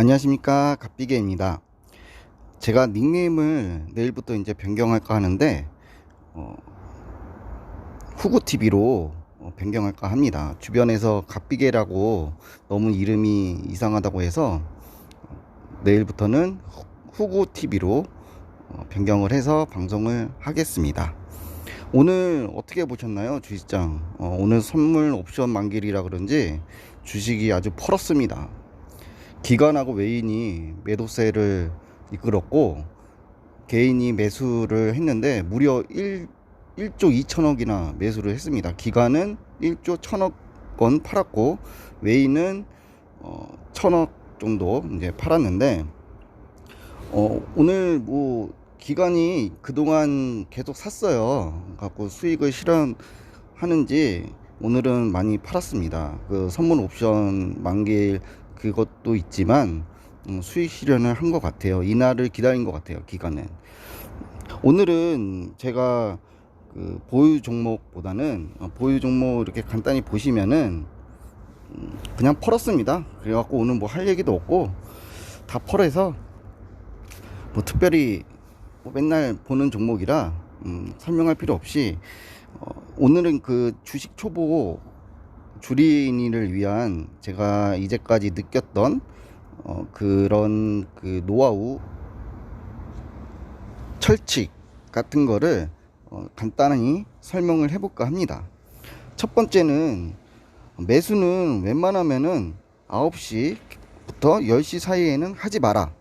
안녕하십니까, 갑비게입니다. 제가 닉네임을 내일부터 이제 변경할까 하는데 후구TV로 변경할까 합니다. 주변에서 갑비게라고 너무 이름이 이상하다고 해서 내일부터는 후구TV로 변경을 해서 방송을 하겠습니다. 오늘 어떻게 보셨나요? 주식장 오늘 선물 옵션 만길이라 그런지 주식이 아주 펄었습니다. 기관하고 외인이 매도세를 이끌었고 개인이 매수를 했는데 무려 1조 2천억이나 매수를 했습니다. 기관은 1조 1천억 원 팔았고 외인은 1천억 정도 이제 팔았는데 오늘 뭐 기관이 그동안 계속 샀어요. 갖고 수익을 실현하는지 오늘은 많이 팔았습니다. 그 선물 옵션 만길 그것도 있지만 수익 실현을 한 것 같아요. 이날을 기다린 것 같아요. 기간은. 오늘은 제가 그 보유 종목보다는 보유 종목 이렇게 간단히 보시면은 그냥 펄었습니다. 그래갖고 오늘 뭐 할 얘기도 없고 다 펄해서 뭐 특별히 뭐 맨날 보는 종목이라 설명할 필요 없이 오늘은 그 주식 초보 주린이를 위한 제가 이제까지 느꼈던 그런 그 노하우 철칙 같은 거를 간단히 설명을 해볼까 합니다. 첫 번째는 매수는 웬만하면은 9시부터 10시 사이에는 하지 마라.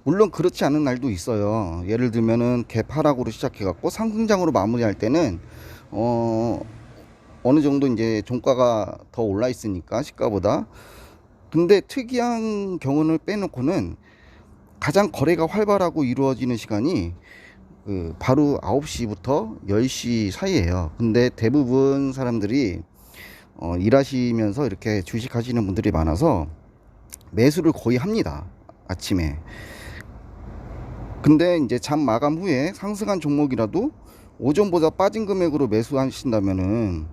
물론 그렇지 않은 날도 있어요. 예를 들면은 갭하락으로 시작해 갖고 상승장으로 마무리할 때는 어느 정도 이제 종가가 더 올라 있으니까 시가보다. 근데 특이한 경우를 빼놓고는 가장 거래가 활발하고 이루어지는 시간이 바로 9시부터 10시 사이에요. 근데 대부분 사람들이 일하시면서 이렇게 주식하시는 분들이 많아서 매수를 거의 합니다. 아침에. 근데 이제 장 마감 후에 상승한 종목이라도 오전보다 빠진 금액으로 매수하신다면은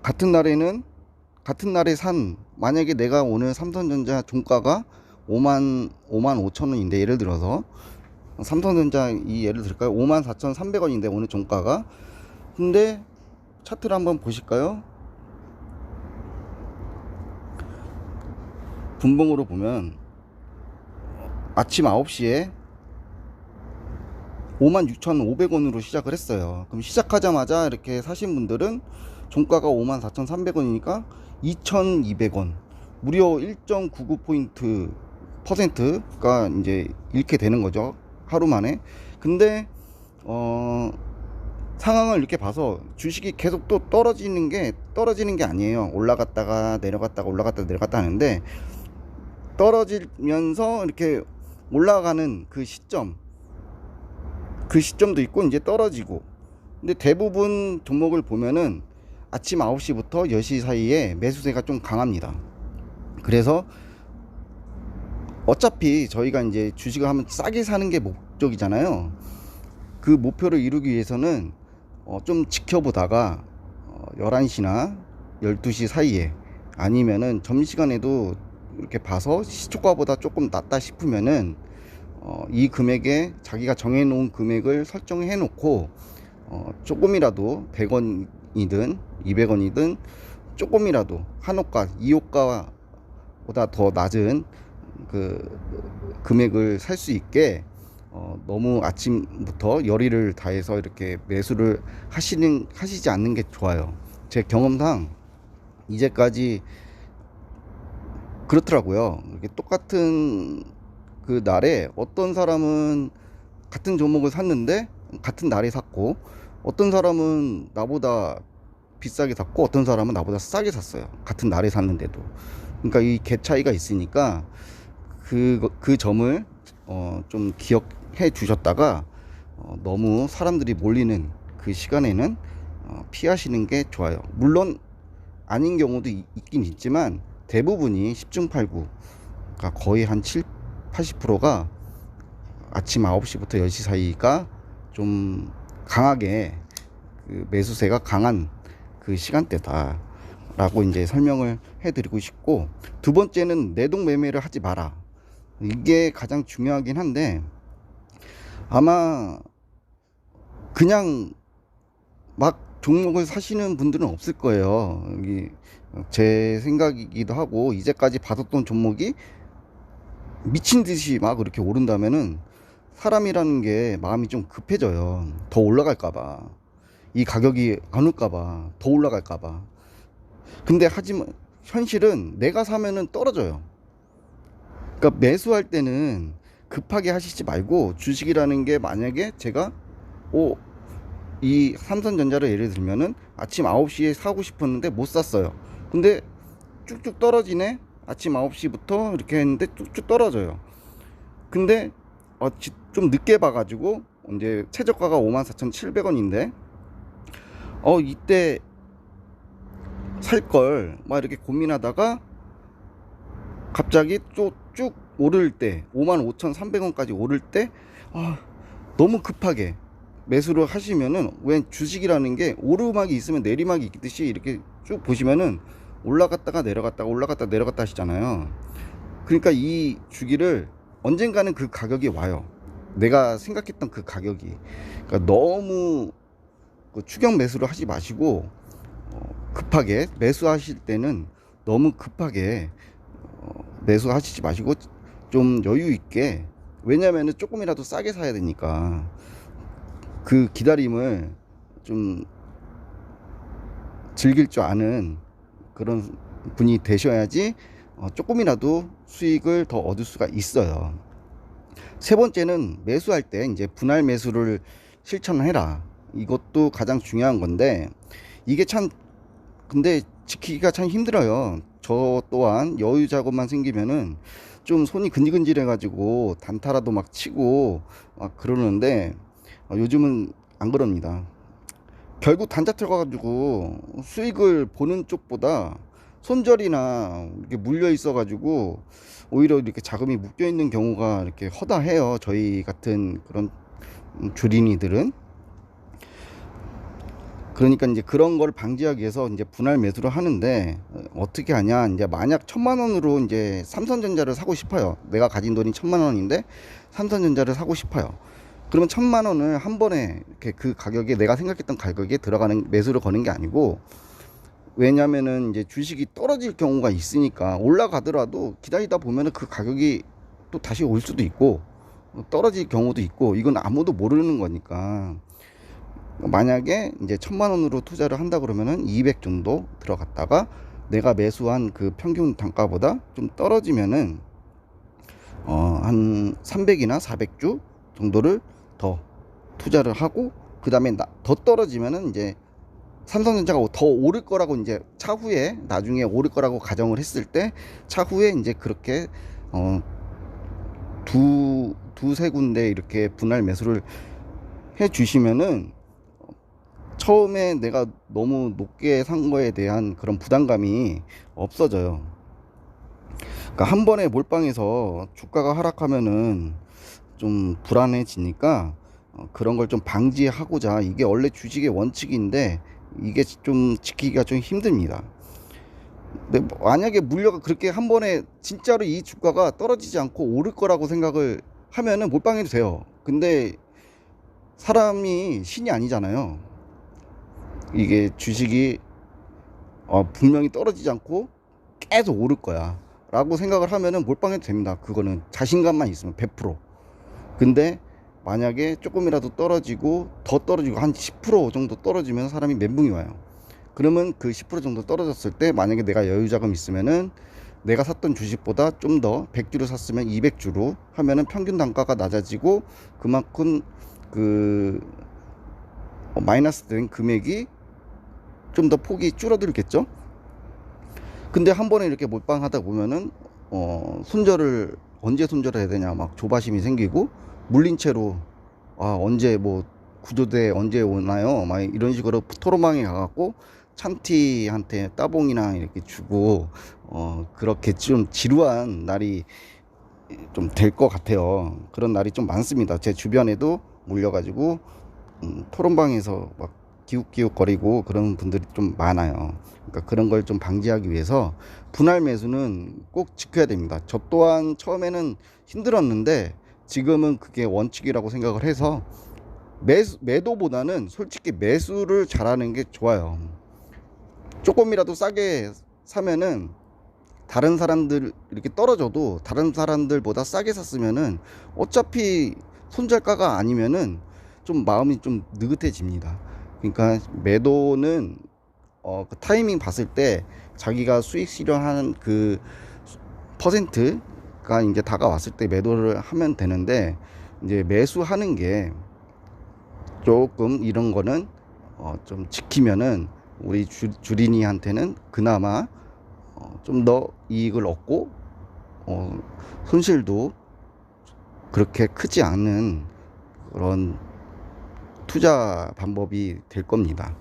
같은 날에 산 만약에 내가 오늘 삼성전자 종가가 5만 5천 원인데 예를 들어서 삼성전자 이 예를 들까요? 54,300원인데 오늘 종가가. 근데 차트를 한번 보실까요? 분봉으로 보면 아침 9시에 56,500원으로 시작을 했어요. 그럼 시작하자마자 이렇게 사신 분들은 종가가 54,300원이니까 2,200원 무려 1.99% 퍼센트가 이제 잃게 되는 거죠. 하루 만에. 근데 상황을 이렇게 봐서 주식이 계속 또 떨어지는 게 아니에요. 올라갔다가 내려갔다가 올라갔다가 내려갔다 하는데 떨어지면서 이렇게 올라가는 그 시점도 있고 이제 떨어지고. 근데 대부분 종목을 보면은 아침 9시부터 10시 사이에 매수세가 좀 강합니다. 그래서 어차피 저희가 이제 주식을 하면 싸게 사는 게 목적이잖아요. 그 목표를 이루기 위해서는 좀 지켜보다가 11시나 12시 사이에 아니면은 점심시간에도 이렇게 봐서 시초가보다 조금 낮다 싶으면은 이 금액에 자기가 정해놓은 금액을 설정해 놓고 조금이라도 100원이든 200원이든 조금이라도 한호가 2호가보다 더 낮은 그 금액을 살 수 있게 너무 아침부터 열의를 다해서 이렇게 매수를 하시지 않는 게 좋아요. 제 경험상 이제까지 그렇더라고요. 이렇게 똑같은 그 날에 어떤 사람은 같은 종목을 샀는데 같은 날에 샀고, 어떤 사람은 나보다 비싸게 샀고 어떤 사람은 나보다 싸게 샀어요. 같은 날에 샀는데도. 그러니까 이 갭 차이가 있으니까 그 점을 좀 기억해 주셨다가 너무 사람들이 몰리는 그 시간에는 피하시는 게 좋아요. 물론 아닌 경우도 있긴 있지만 대부분이 10중 8구, 그러니까 거의 한 80%가 아침 9시부터 10시 사이가 좀 강하게 그 매수세가 강한 그 시간대다 라고 이제 설명을 해 드리고 싶고, 두 번째는 내동 매매를 하지 마라. 이게 가장 중요하긴 한데, 아마 그냥 막 종목을 사시는 분들은 없을 거예요. 여기 제 생각이기도 하고, 이제까지 받았던 종목이 미친 듯이 막 그렇게 오른다면은 사람이라는 게 마음이 좀 급해져요. 더 올라갈까봐, 이 가격이 안 올까봐, 더 올라갈까봐. 근데 하지만 현실은 내가 사면은 떨어져요. 그러니까 매수할 때는 급하게 하시지 말고, 주식이라는 게 만약에 제가 이 삼성전자를 예를 들면은 아침 9시에 사고 싶었는데 못 샀어요. 근데 쭉쭉 떨어지네. 아침 9시부터 이렇게 했는데 쭉쭉 떨어져요. 근데 좀 늦게 봐가지고 이제 최저가가 54,700원인데 이때 살 걸 막 이렇게 고민하다가 갑자기 쭉 오를 때 55,300원까지 오를 때 너무 급하게 매수를 하시면은, 왜 주식이라는 게 오르막이 있으면 내리막이 있듯이 이렇게 쭉 보시면은 올라갔다가 내려갔다가 올라갔다 내려갔다 하시잖아요. 그러니까 이 주기를 언젠가는 그 가격이 와요. 내가 생각했던 그 가격이. 그러니까 너무 그 추격 매수를 하지 마시고, 급하게 매수하실 때는 너무 급하게 매수하시지 마시고 좀 여유 있게, 왜냐면은 조금이라도 싸게 사야 되니까 그 기다림을 좀 즐길 줄 아는 그런 분이 되셔야지 조금이라도 수익을 더 얻을 수가 있어요. 세 번째는 매수할 때 이제 분할 매수를 실천해라. 이것도 가장 중요한 건데, 이게 참 근데 지키기가 참 힘들어요. 저 또한 여유 자금만 생기면은 좀 손이 근질근질해 가지고 단타라도 막 치고 막 그러는데, 요즘은 안 그럽니다. 결국 단자 들어가가지고 수익을 보는 쪽보다 손절이나 이렇게 물려 있어가지고 오히려 이렇게 자금이 묶여 있는 경우가 이렇게 허다해요. 저희 같은 그런 주린이들은. 그러니까 이제 그런 걸 방지하기 위해서 이제 분할 매수를 하는데, 어떻게 하냐, 이제 만약 1,000만 원으로 이제 삼성전자를 사고 싶어요. 내가 가진 돈이 1,000만 원인데 삼성전자를 사고 싶어요. 그러면 1,000만 원을 한 번에 이렇게 그 가격에, 내가 생각했던 가격에 들어가는 매수를 거는 게 아니고, 왜냐면은 이제 주식이 떨어질 경우가 있으니까, 올라가더라도 기다리다 보면은 그 가격이 또 다시 올 수도 있고 떨어질 경우도 있고, 이건 아무도 모르는 거니까. 만약에 이제 1,000만 원으로 투자를 한다 그러면은 200 정도 들어갔다가, 내가 매수한 그 평균 단가보다 좀 떨어지면은 한 300이나 400주 정도를 더 투자를 하고, 그 다음에 더 떨어지면은 이제 삼성전자가 더 오를 거라고, 이제 차후에 나중에 오를 거라고 가정을 했을 때, 차후에 이제 그렇게 두세 군데 이렇게 분할 매수를 해 주시면은, 처음에 내가 너무 높게 산 거에 대한 그런 부담감이 없어져요. 그러니까 한 번에 몰빵해서 주가가 하락하면은 좀 불안해지니까, 그런 걸 좀 방지하고자, 이게 원래 주식의 원칙인데 이게 좀 지키기가 좀 힘듭니다. 근데 만약에 물려가 그렇게 한 번에 진짜로 이 주가가 떨어지지 않고 오를 거라고 생각을 하면은 몰빵해도 돼요. 근데 사람이 신이 아니잖아요. 이게 주식이 분명히 떨어지지 않고 계속 오를 거야 라고 생각을 하면은 몰빵해도 됩니다. 그거는 자신감만 있으면 100%. 근데 만약에 조금이라도 떨어지고, 더 떨어지고 한 10% 정도 떨어지면 사람이 멘붕이 와요. 그러면 그 10% 정도 떨어졌을 때, 만약에 내가 여유자금 있으면은 내가 샀던 주식보다 좀 더 100주를 샀으면 200주로 하면은 평균 단가가 낮아지고, 그만큼 그 마이너스 된 금액이 좀 더 폭이 줄어들겠죠. 근데 한 번에 이렇게 몰빵하다 보면은 손절을 언제 손절해야 되냐, 막 조바심이 생기고, 물린 채로 언제 뭐 구조대 언제 오나요, 막 이런 식으로 토로망에 가갖고 찬티한테 따봉이나 이렇게 주고 그렇게 좀 지루한 날이 좀 될 것 같아요. 그런 날이 좀 많습니다. 제 주변에도 물려가지고 토론방에서 막 기웃기웃거리고 그런 분들이 좀 많아요. 그러니까 그런 걸 좀 방지하기 위해서 분할 매수는 꼭 지켜야 됩니다. 저 또한 처음에는 힘들었는데 지금은 그게 원칙이라고 생각을 해서 매도보다는 솔직히 매수를 잘하는 게 좋아요. 조금이라도 싸게 사면은 다른 사람들 이렇게 떨어져도 다른 사람들보다 싸게 샀으면은 어차피 손절가가 아니면은 좀 마음이 좀 느긋해집니다. 그러니까 매도는 그 타이밍 봤을 때 자기가 수익 실현하는 그 퍼센트가 이제 다가왔을 때 매도를 하면 되는데, 이제 매수하는 게 조금 이런 거는 좀 지키면은 우리 주린이한테는 그나마 좀 더 이익을 얻고 손실도 그렇게 크지 않은 그런 투자 방법이 될 겁니다.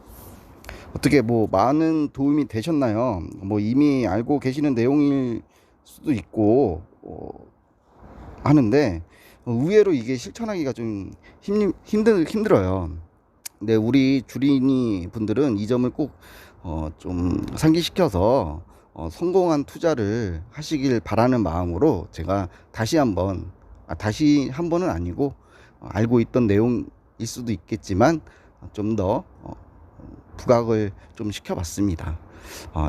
어떻게 뭐 많은 도움이 되셨나요? 뭐 이미 알고 계시는 내용일 수도 있고 하는데 의외로 이게 실천하기가 좀 힘들어요. 근데 우리 주린이 분들은 이 점을 꼭 좀 상기시켜서 성공한 투자를 하시길 바라는 마음으로 제가 다시 한번, 다시 한 번은 아니고 알고 있던 내용일 수도 있겠지만 좀 더 부각을 좀 시켜봤습니다.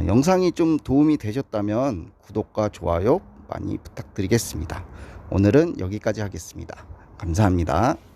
영상이 좀 도움이 되셨다면 구독과 좋아요 많이 부탁드리겠습니다. 오늘은 여기까지 하겠습니다. 감사합니다.